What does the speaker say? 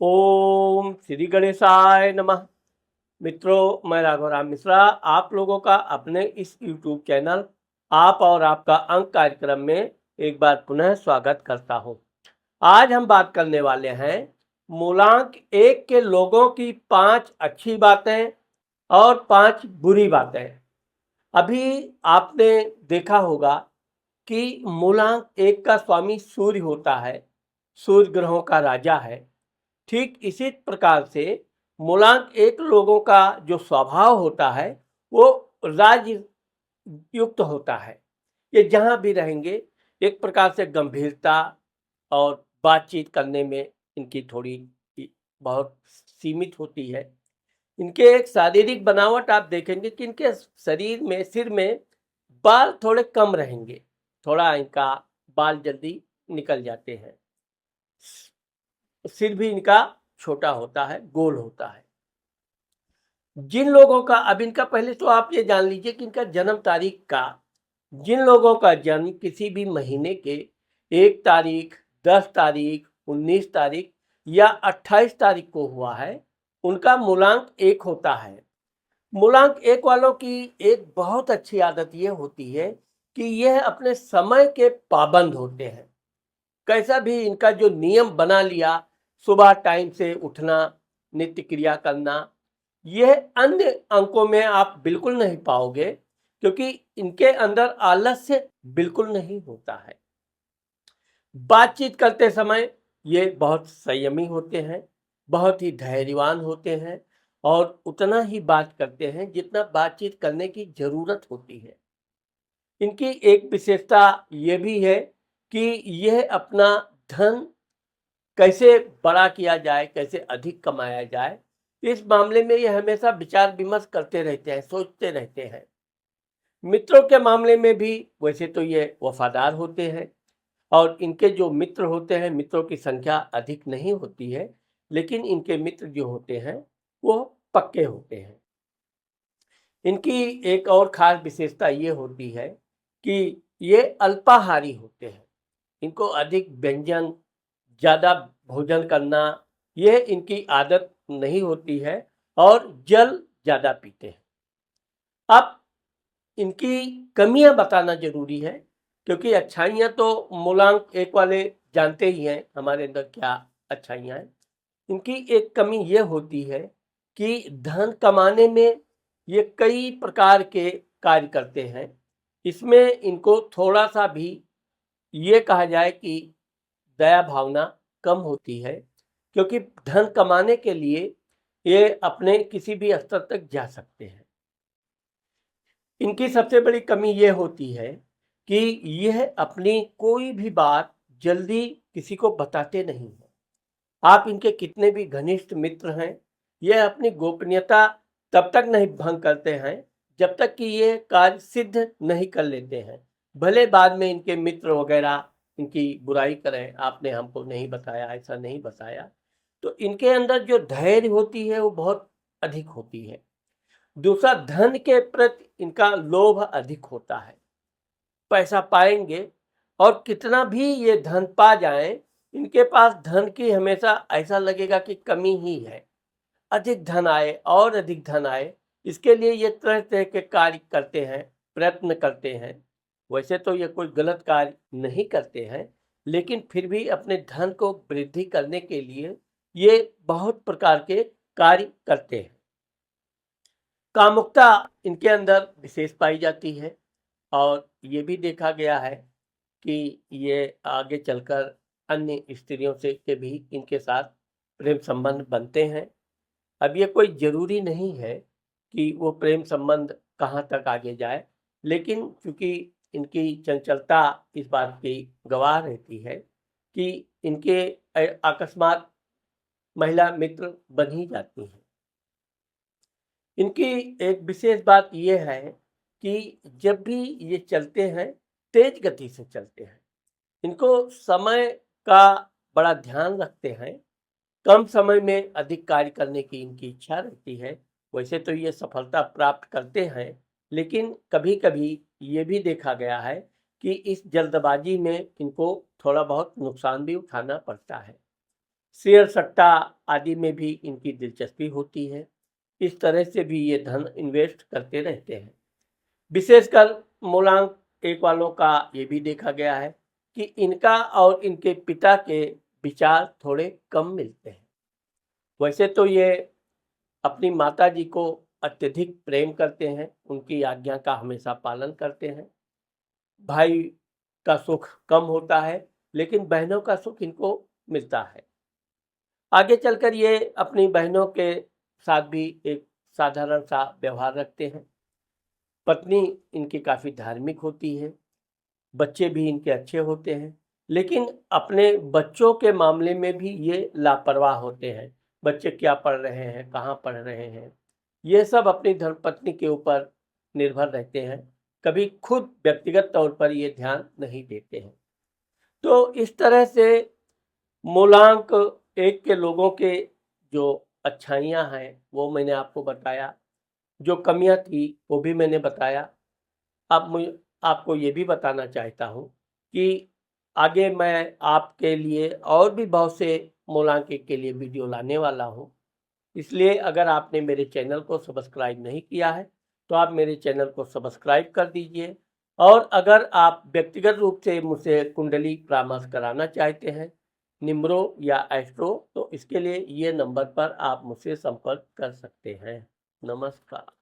ओम श्री गणेशाय नमः। मित्रों, मैं राघवराम मिश्रा आप लोगों का अपने इस YouTube चैनल आप और आपका अंक कार्यक्रम में एक बार पुनः स्वागत करता हूं। आज हम बात करने वाले हैं मूलांक 1 के लोगों की 5 अच्छी बातें और 5 बुरी बातें। अभी आपने देखा होगा कि मूलांक 1 का स्वामी सूर्य होता है, सूर्य ग्रहों का राजा है। ठीक इसी प्रकार से मूलांक 1 लोगों का जो स्वभाव होता है वो राज युक्त होता है। ये जहाँ भी रहेंगे एक प्रकार से गंभीरता और बातचीत करने में इनकी थोड़ी बहुत सीमित होती है। इनके एक शारीरिक बनावट आप देखेंगे कि इनके शरीर में सिर में बाल थोड़े कम रहेंगे, थोड़ा इनका बाल जल्दी निकल जाते हैं। सिर भी इनका छोटा होता है, गोल होता है। जिन लोगों का अब इनका पहले तो आप ये जान लीजिए कि इनका जन्म तारीख का, जिन लोगों का जन्म किसी भी महीने के 1 तारीख, 10 तारीख, 19 तारीख या 28 तारीख को हुआ है, उनका मूलांक 1 होता है। मूलांक 1 वालों की एक बहुत अच्छी आदत ये होती है कि यह अपने समय के पाबंद होते हैं। कैसा भी इनका जो नियम बना लिया, सुबह टाइम से उठना, नित्य क्रिया करना, यह अन्य अंकों में आप बिल्कुल नहीं पाओगे, क्योंकि इनके अंदर आलस्य बिल्कुल नहीं होता है। बातचीत करते समय ये बहुत संयमी होते हैं, बहुत ही धैर्यवान होते हैं और उतना ही बात करते हैं जितना बातचीत करने की जरूरत होती है। इनकी एक विशेषता ये भी है कि यह अपना धन कैसे बड़ा किया जाए, कैसे अधिक कमाया जाए, इस मामले में ये हमेशा विचार विमर्श करते रहते हैं, सोचते रहते हैं। मित्रों के मामले में भी वैसे तो ये वफादार होते हैं और इनके जो मित्र होते हैं, मित्रों की संख्या अधिक नहीं होती है, लेकिन इनके मित्र जो होते हैं वो पक्के होते हैं। इनकी एक और खास विशेषता ये होती है कि ये अल्पाहारी होते हैं। इनको अधिक व्यंजन, ज़्यादा भोजन करना, यह इनकी आदत नहीं होती है और जल ज़्यादा पीते हैं। अब इनकी कमियां बताना जरूरी है, क्योंकि अच्छाइयां तो मूलांक 1 वाले जानते ही हैं हमारे अंदर क्या अच्छाइयां हैं। इनकी एक कमी ये होती है कि धन कमाने में ये कई प्रकार के कार्य करते हैं। इसमें इनको थोड़ा सा भी ये कहा जाए कि दया भावना कम होती है, क्योंकि धन कमाने के लिए ये अपने किसी भी स्तर तक जा सकते हैं। इनकी सबसे बड़ी कमी ये होती है कि यह अपनी कोई भी बात जल्दी किसी को बताते नहीं हैं। आप इनके कितने भी घनिष्ठ मित्र हैं, यह अपनी गोपनीयता तब तक नहीं भंग करते हैं जब तक कि ये कार्य सिद्ध नहीं कर लेते हैं। भले बाद में इनके मित्र वगैरह इनकी बुराई करें, आपने हमको नहीं बताया, ऐसा नहीं बताया, तो इनके अंदर जो धैर्य होती है वो बहुत अधिक होती है। दूसरा, धन के प्रति इनका लोभ अधिक होता है। पैसा पाएंगे और कितना भी ये धन पा जाएं, इनके पास धन की हमेशा ऐसा लगेगा कि कमी ही है। अधिक धन आए और अधिक धन आए, इसके लिए ये तरह तरह के कार्य करते हैं, प्रयत्न करते हैं। वैसे तो ये कोई गलत कार्य नहीं करते हैं, लेकिन फिर भी अपने धन को वृद्धि करने के लिए ये बहुत प्रकार के कार्य करते हैं। कामुकता इनके अंदर विशेष पाई जाती है और ये भी देखा गया है कि ये आगे चलकर अन्य स्त्रियों से के भी इनके साथ प्रेम संबंध बनते हैं। अब ये कोई ज़रूरी नहीं है कि वो प्रेम संबंध कहाँ तक आगे जाए, लेकिन चूँकि इनकी चंचलता इस बात की गवाह रहती है कि इनके अकस्मात महिला मित्र बन ही जाती हैं। इनकी एक विशेष बात ये है कि जब भी ये चलते हैं, तेज गति से चलते हैं। इनको समय का बड़ा ध्यान रखते हैं। कम समय में अधिक कार्य करने की इनकी इच्छा रहती है। वैसे तो ये सफलता प्राप्त करते हैं, लेकिन कभी-कभी ये भी देखा गया है कि इस जल्दबाजी में इनको थोड़ा बहुत नुकसान भी उठाना पड़ता है। शेयर सट्टा आदि में भी इनकी दिलचस्पी होती है। इस तरह से भी ये धन इन्वेस्ट करते रहते हैं। विशेषकर मूलांक 1 वालों का ये भी देखा गया है कि इनका और इनके पिता के विचार थोड़े कम मिलते हैं। वैसे तो ये अपनी माताजी को अत्यधिक प्रेम करते हैं, उनकी आज्ञा का हमेशा पालन करते हैं। भाई का सुख कम होता है, लेकिन बहनों का सुख इनको मिलता है। आगे चलकर ये अपनी बहनों के साथ भी एक साधारण सा व्यवहार रखते हैं। पत्नी इनकी काफ़ी धार्मिक होती है, बच्चे भी इनके अच्छे होते हैं, लेकिन अपने बच्चों के मामले में भी ये लापरवाह होते हैं। बच्चे क्या पढ़ रहे हैं, कहाँ पढ़ रहे हैं, ये सब अपनी धर्मपत्नी के ऊपर निर्भर रहते हैं। कभी खुद व्यक्तिगत तौर पर ये ध्यान नहीं देते हैं। तो इस तरह से मूलांक 1 के लोगों के जो अच्छाइयाँ हैं वो मैंने आपको बताया, जो कमियाँ थी वो भी मैंने बताया। अब मैं आपको ये भी बताना चाहता हूँ कि आगे मैं आपके लिए और भी बहुत से मूलांक 1 के लिए वीडियो लाने वाला हूँ। इसलिए अगर आपने मेरे चैनल को सब्सक्राइब नहीं किया है, तो आप मेरे चैनल को सब्सक्राइब कर दीजिए। और अगर आप व्यक्तिगत रूप से मुझसे कुंडली परामर्श कराना चाहते हैं, निम्रो या एस्ट्रो, तो इसके लिए ये नंबर पर आप मुझसे संपर्क कर सकते हैं। नमस्कार।